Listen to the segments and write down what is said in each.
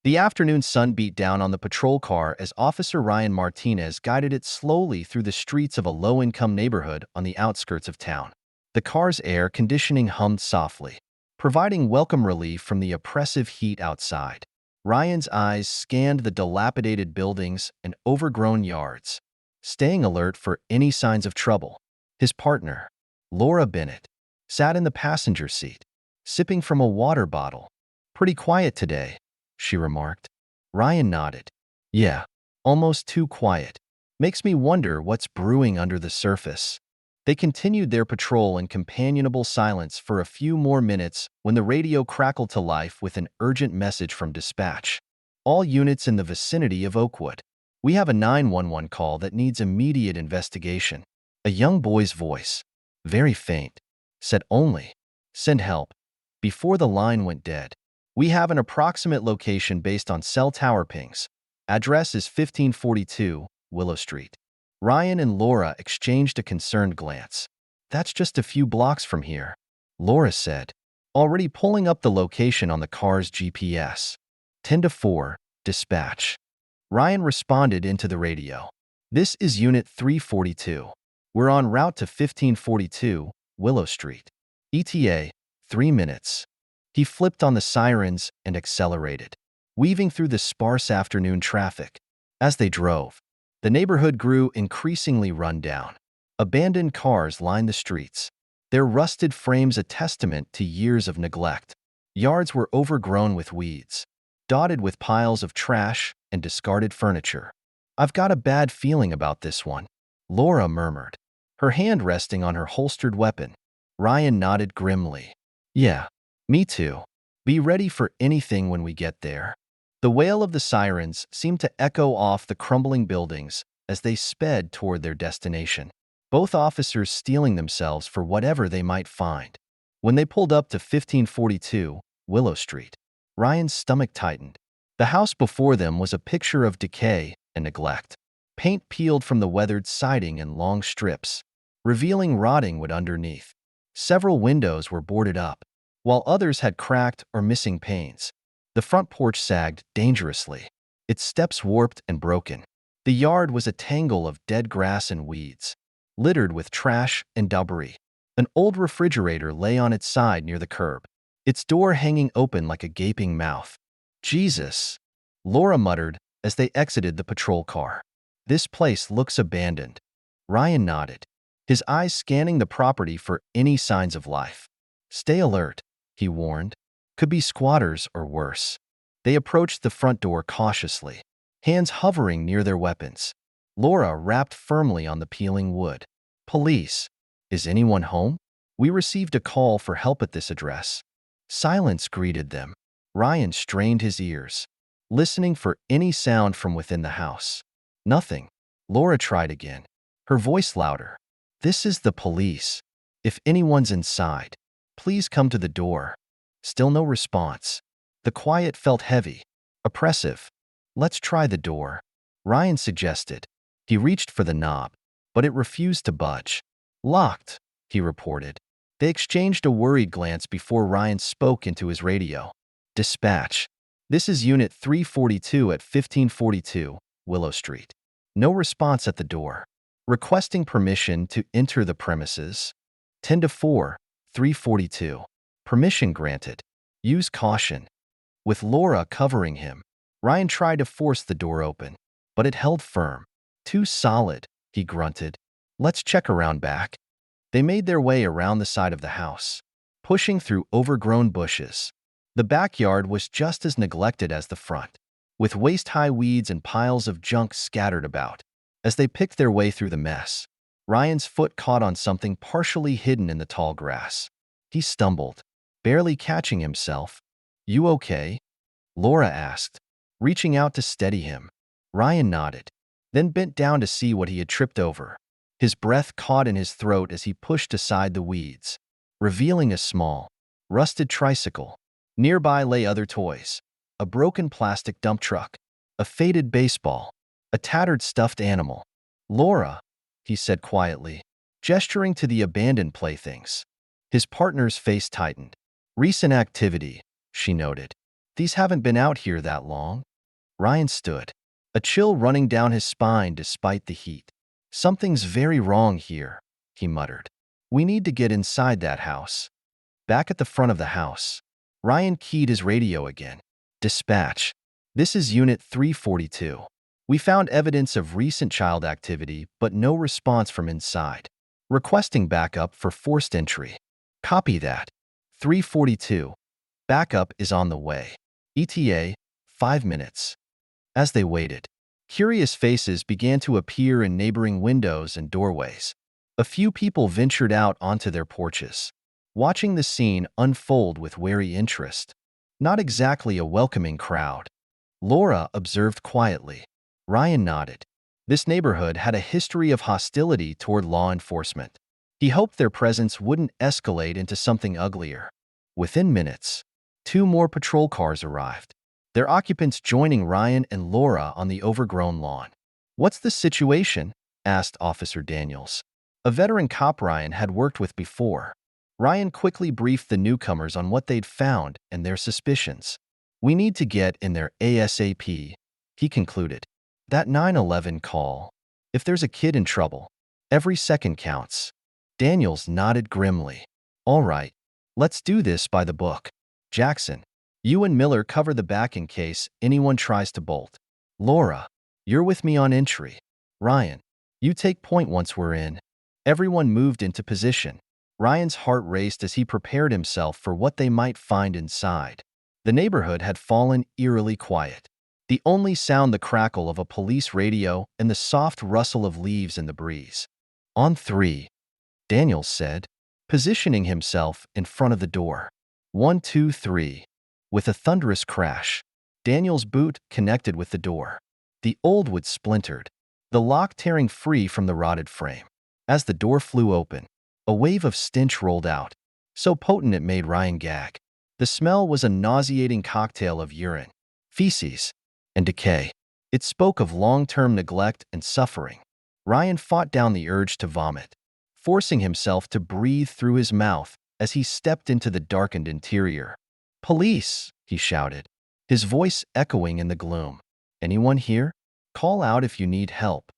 The afternoon sun beat down on the patrol car as Officer Ryan Martinez guided it slowly through the streets of a low-income neighborhood on the outskirts of town. The car's air conditioning hummed softly, providing welcome relief from the oppressive heat outside. Ryan's eyes scanned the dilapidated buildings and overgrown yards, staying alert for any signs of trouble. His partner, Laura Bennett, sat in the passenger seat, sipping from a water bottle. "Pretty quiet today," she remarked. Ryan nodded. "Yeah, almost too quiet. Makes me wonder what's brewing under the surface." They continued their patrol in companionable silence for a few more minutes when the radio crackled to life with an urgent message from dispatch. "All units in the vicinity of Oakwood. We have a 911 call that needs immediate investigation." A young boy's voice, very faint, said only, "Send help." Before the line went dead, "We have an approximate location based on cell tower pings. Address is 1542 Willow Street." Ryan and Laura exchanged a concerned glance. "That's just a few blocks from here," Laura said, already pulling up the location on the car's GPS. 10-4, dispatch. Ryan responded into the radio. "This is Unit 342. We're en route to 1542 Willow Street. ETA, 3 minutes." He flipped on the sirens and accelerated, weaving through the sparse afternoon traffic. As they drove, the neighborhood grew increasingly run down. Abandoned cars lined the streets, their rusted frames a testament to years of neglect. Yards were overgrown with weeds, dotted with piles of trash and discarded furniture. "I've got a bad feeling about this one," Laura murmured, her hand resting on her holstered weapon. Ryan nodded grimly. "Yeah, me too. Be ready for anything when we get there." The wail of the sirens seemed to echo off the crumbling buildings as they sped toward their destination, both officers steeling themselves for whatever they might find. When they pulled up to 1542 Willow Street, Ryan's stomach tightened. The house before them was a picture of decay and neglect. Paint peeled from the weathered siding in long strips, revealing rotting wood underneath. Several windows were boarded up, while others had cracked or missing panes. The front porch sagged dangerously, its steps warped and broken. The yard was a tangle of dead grass and weeds, littered with trash and debris. An old refrigerator lay on its side near the curb, its door hanging open like a gaping mouth. "Jesus," Laura muttered as they exited the patrol car. "This place looks abandoned." Ryan nodded, his eyes scanning the property for any signs of life. "Stay alert," he warned. "Could be squatters or worse." They approached the front door cautiously, hands hovering near their weapons. Laura rapped firmly on the peeling wood. "Police. Is anyone home? We received a call for help at this address." Silence greeted them. Ryan strained his ears, listening for any sound from within the house. Nothing. Laura tried again, her voice louder. "This is the police. If anyone's inside, please come to the door." Still no response. The quiet felt heavy, oppressive. "Let's try the door," Ryan suggested. He reached for the knob, but it refused to budge. "Locked," he reported. They exchanged a worried glance before Ryan spoke into his radio. "Dispatch. This is Unit 342 at 1542 Willow Street." No response at the door. "Requesting permission to enter the premises." 10-4, 342. Permission granted. Use caution. With Laura covering him, Ryan tried to force the door open, but it held firm. "Too solid," he grunted. "Let's check around back." They made their way around the side of the house, pushing through overgrown bushes. The backyard was just as neglected as the front, with waist-high weeds and piles of junk scattered about. As they picked their way through the mess, Ryan's foot caught on something partially hidden in the tall grass. He stumbled, barely catching himself. "You okay?" Laura asked, reaching out to steady him. Ryan nodded, then bent down to see what he had tripped over. His breath caught in his throat as he pushed aside the weeds, revealing a small, rusted tricycle. Nearby lay other toys, a broken plastic dump truck, a faded baseball, a tattered stuffed animal. "Laura," he said quietly, gesturing to the abandoned playthings. His partner's face tightened. "Recent activity," she noted. These haven't been out here that long. Ryan stood, a chill running down his spine despite the heat. Something's very wrong here, he muttered. We need to get inside that house. Back at the front of the house, Ryan keyed his radio again. Dispatch. This is Unit 342. We found evidence of recent child activity, but no response from inside. Requesting backup for forced entry. Copy that. 342. Backup is on the way. ETA, 5 minutes. As they waited, curious faces began to appear in neighboring windows and doorways. A few people ventured out onto their porches, watching the scene unfold with wary interest. Not exactly a welcoming crowd. Laura observed quietly. Ryan nodded. This neighborhood had a history of hostility toward law enforcement. He hoped their presence wouldn't escalate into something uglier. Within minutes, 2 more patrol cars arrived, their occupants joining Ryan and Laura on the overgrown lawn. "What's the situation?" asked Officer Daniels, a veteran cop Ryan had worked with before. Ryan quickly briefed the newcomers on what they'd found and their suspicions. "We need to get in there ASAP," he concluded. "That 911 call. If there's a kid in trouble, every second counts." Daniels nodded grimly. "All right, let's do this by the book. Jackson, you and Miller cover the back in case anyone tries to bolt. Laura, you're with me on entry. Ryan, you take point once we're in." Everyone moved into position. Ryan's heart raced as he prepared himself for what they might find inside. The neighborhood had fallen eerily quiet. The only sound the crackle of a police radio and the soft rustle of leaves in the breeze. "On 3, Daniels said, positioning himself in front of the door. 1, 2, 3. With a thunderous crash, Daniels' boot connected with the door. The old wood splintered, the lock tearing free from the rotted frame. As the door flew open, a wave of stench rolled out, so potent it made Ryan gag. The smell was a nauseating cocktail of urine, feces, and decay. It spoke of long-term neglect and suffering. Ryan fought down the urge to vomit, forcing himself to breathe through his mouth as he stepped into the darkened interior. "Police!" he shouted, his voice echoing in the gloom. "Anyone here? Call out if you need help."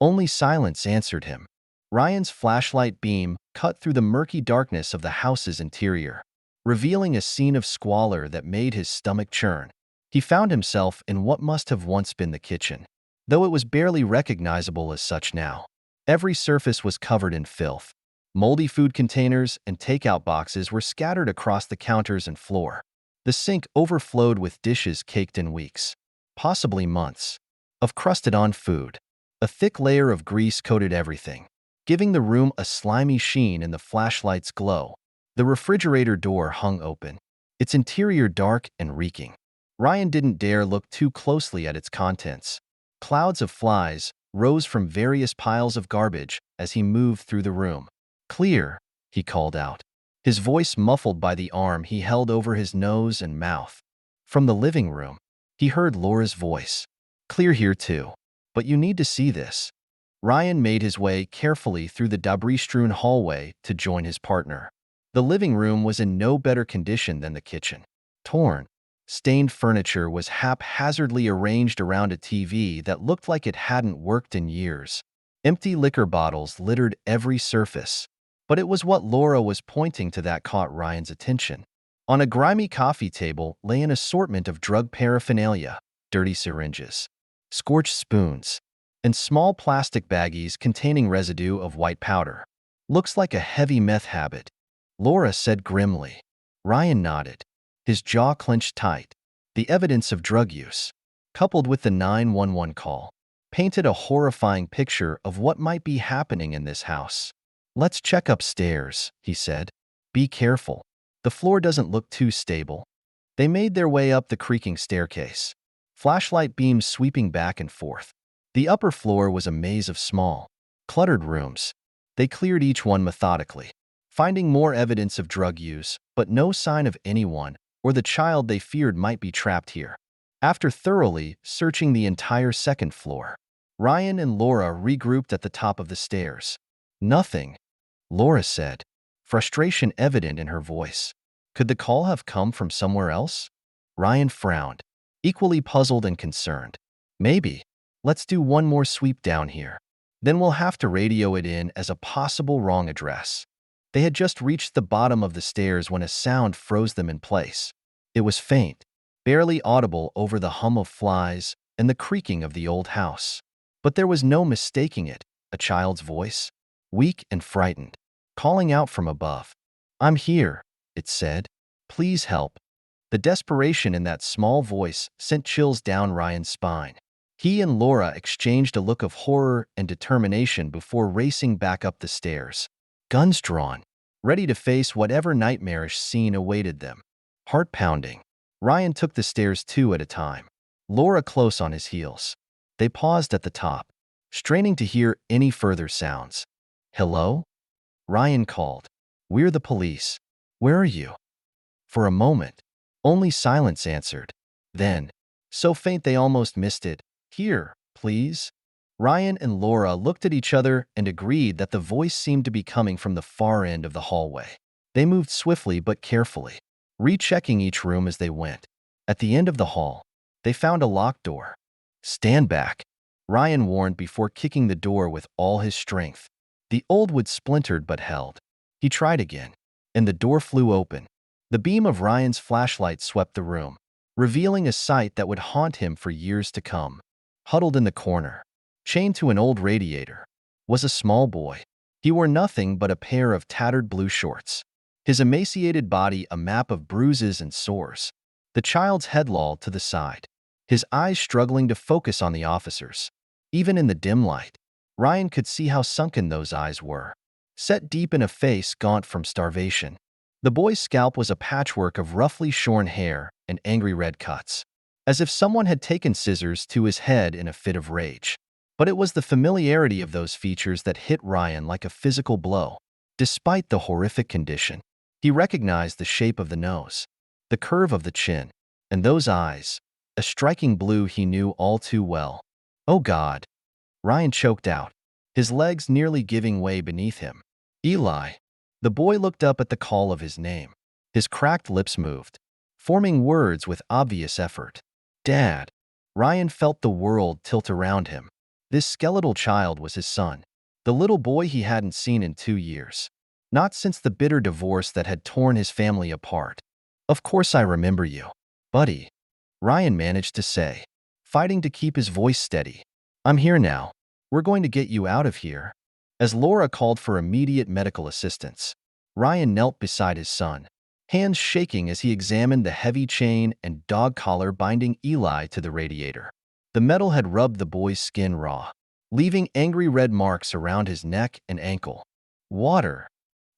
Only silence answered him. Ryan's flashlight beam cut through the murky darkness of the house's interior, revealing a scene of squalor that made his stomach churn. He found himself in what must have once been the kitchen, though it was barely recognizable as such now. Every surface was covered in filth. Moldy food containers and takeout boxes were scattered across the counters and floor. The sink overflowed with dishes caked in weeks, possibly months, of crusted-on food. A thick layer of grease coated everything, giving the room a slimy sheen in the flashlight's glow. The refrigerator door hung open, its interior dark and reeking. Ryan didn't dare look too closely at its contents. Clouds of flies rose from various piles of garbage as he moved through the room. "Clear," he called out, his voice muffled by the arm he held over his nose and mouth. From the living room, he heard Laura's voice. "Clear here too. But you need to see this." Ryan made his way carefully through the debris-strewn hallway to join his partner. The living room was in no better condition than the kitchen. Torn, stained furniture was haphazardly arranged around a TV that looked like it hadn't worked in years. Empty liquor bottles littered every surface. But it was what Laura was pointing to that caught Ryan's attention. On a grimy coffee table lay an assortment of drug paraphernalia, dirty syringes, scorched spoons, and small plastic baggies containing residue of white powder. "Looks like a heavy meth habit," Laura said grimly. Ryan nodded, his jaw clenched tight. The evidence of drug use, coupled with the 911 call, painted a horrifying picture of what might be happening in this house. "Let's check upstairs," he said. "Be careful. The floor doesn't look too stable." They made their way up the creaking staircase, flashlight beams sweeping back and forth. The upper floor was a maze of small, cluttered rooms. They cleared each one methodically, finding more evidence of drug use, but no sign of anyone or the child they feared might be trapped here. After thoroughly searching the entire second floor, Ryan and Laura regrouped at the top of the stairs. "Nothing," Laura said, frustration evident in her voice. Could the call have come from somewhere else? Ryan frowned, equally puzzled and concerned. Maybe. Let's do one more sweep down here. Then we'll have to radio it in as a possible wrong address. They had just reached the bottom of the stairs when a sound froze them in place. It was faint, barely audible over the hum of flies and the creaking of the old house. But there was no mistaking it, a child's voice, weak and frightened, calling out from above. "I'm here," it said. "Please help." The desperation in that small voice sent chills down Ryan's spine. He and Laura exchanged a look of horror and determination before racing back up the stairs, guns drawn, ready to face whatever nightmarish scene awaited them. Heart pounding, Ryan took the stairs two at a time, Laura close on his heels. They paused at the top, straining to hear any further sounds. "Hello?" Ryan called. "We're the police. Where are you?" For a moment, only silence answered. Then, so faint they almost missed it, "Here, please." Ryan and Laura looked at each other and agreed that the voice seemed to be coming from the far end of the hallway. They moved swiftly but carefully, rechecking each room as they went. At the end of the hall, they found a locked door. "Stand back," Ryan warned before kicking the door with all his strength. The old wood splintered but held. He tried again, and the door flew open. The beam of Ryan's flashlight swept the room, revealing a sight that would haunt him for years to come. Huddled in the corner, chained to an old radiator, was a small boy. He wore nothing but a pair of tattered blue shorts, his emaciated body a map of bruises and sores. The child's head lolled to the side, his eyes struggling to focus on the officers. Even in the dim light, Ryan could see how sunken those eyes were, set deep in a face gaunt from starvation. The boy's scalp was a patchwork of roughly shorn hair and angry red cuts, as if someone had taken scissors to his head in a fit of rage. But it was the familiarity of those features that hit Ryan like a physical blow. Despite the horrific condition, he recognized the shape of the nose, the curve of the chin, and those eyes, a striking blue he knew all too well. "Oh God," Ryan choked out, his legs nearly giving way beneath him. "Eli." The boy looked up at the call of his name. His cracked lips moved, forming words with obvious effort. "Dad." Ryan felt the world tilt around him. This skeletal child was his son, the little boy he hadn't seen in 2 years, not since the bitter divorce that had torn his family apart. "Of course I remember you, buddy," Ryan managed to say, fighting to keep his voice steady. "I'm here now. We're going to get you out of here." As Laura called for immediate medical assistance, Ryan knelt beside his son, hands shaking as he examined the heavy chain and dog collar binding Eli to the radiator. The metal had rubbed the boy's skin raw, leaving angry red marks around his neck and ankle. "Water,"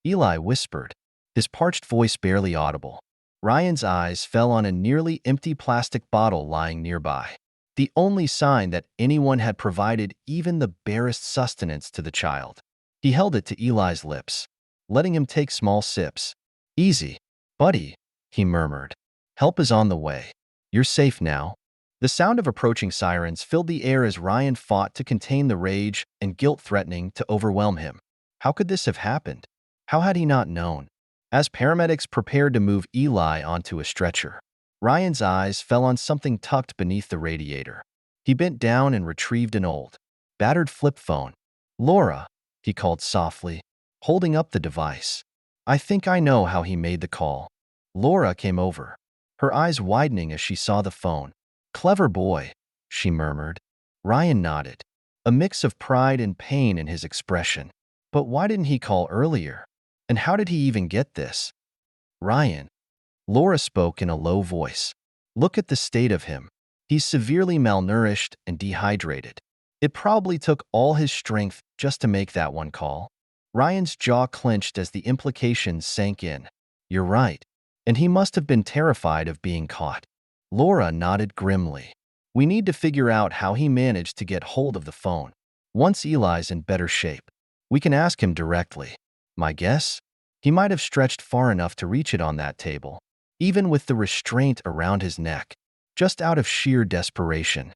Eli whispered, his parched voice barely audible. Ryan's eyes fell on a nearly empty plastic bottle lying nearby, the only sign that anyone had provided even the barest sustenance to the child. He held it to Eli's lips, letting him take small sips. "Easy, buddy," he murmured. "Help is on the way. You're safe now." The sound of approaching sirens filled the air as Ryan fought to contain the rage and guilt threatening to overwhelm him. How could this have happened? How had he not known? As paramedics prepared to move Eli onto a stretcher, Ryan's eyes fell on something tucked beneath the radiator. He bent down and retrieved an old, battered flip phone. "Laura," he called softly, holding up the device. "I think I know how he made the call." Laura came over, her eyes widening as she saw the phone. "Clever boy," she murmured. Ryan nodded, a mix of pride and pain in his expression. But why didn't he call earlier? And how did he even get this? "Ryan," Laura spoke in a low voice. "Look at the state of him. He's severely malnourished and dehydrated. It probably took all his strength just to make that one call." Ryan's jaw clenched as the implications sank in. "You're right. And he must have been terrified of being caught." Laura nodded grimly. "We need to figure out how he managed to get hold of the phone. Once Eli's in better shape, we can ask him directly. My guess? He might have stretched far enough to reach it on that table, even with the restraint around his neck, just out of sheer desperation."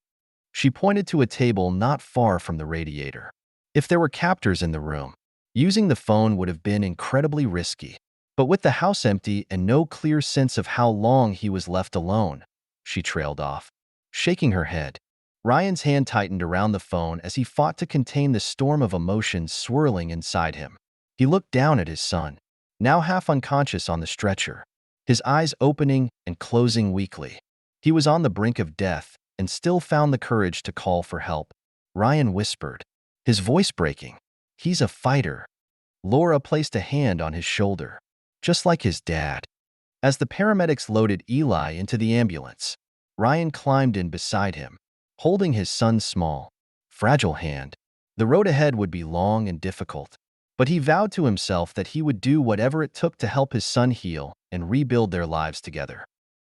She pointed to a table not far from the radiator. If there were captors in the room, using the phone would have been incredibly risky. But with the house empty and no clear sense of how long he was left alone, she trailed off, shaking her head. Ryan's hand tightened around the phone as he fought to contain the storm of emotions swirling inside him. He looked down at his son, now half unconscious on the stretcher, his eyes opening and closing weakly. He was on the brink of death and still found the courage to call for help. Ryan whispered, his voice breaking, "He's a fighter." Laura placed a hand on his shoulder, just like his dad. As the paramedics loaded Eli into the ambulance, Ryan climbed in beside him, holding his son's small, fragile hand. The road ahead would be long and difficult, but he vowed to himself that he would do whatever it took to help his son heal and rebuild their lives together.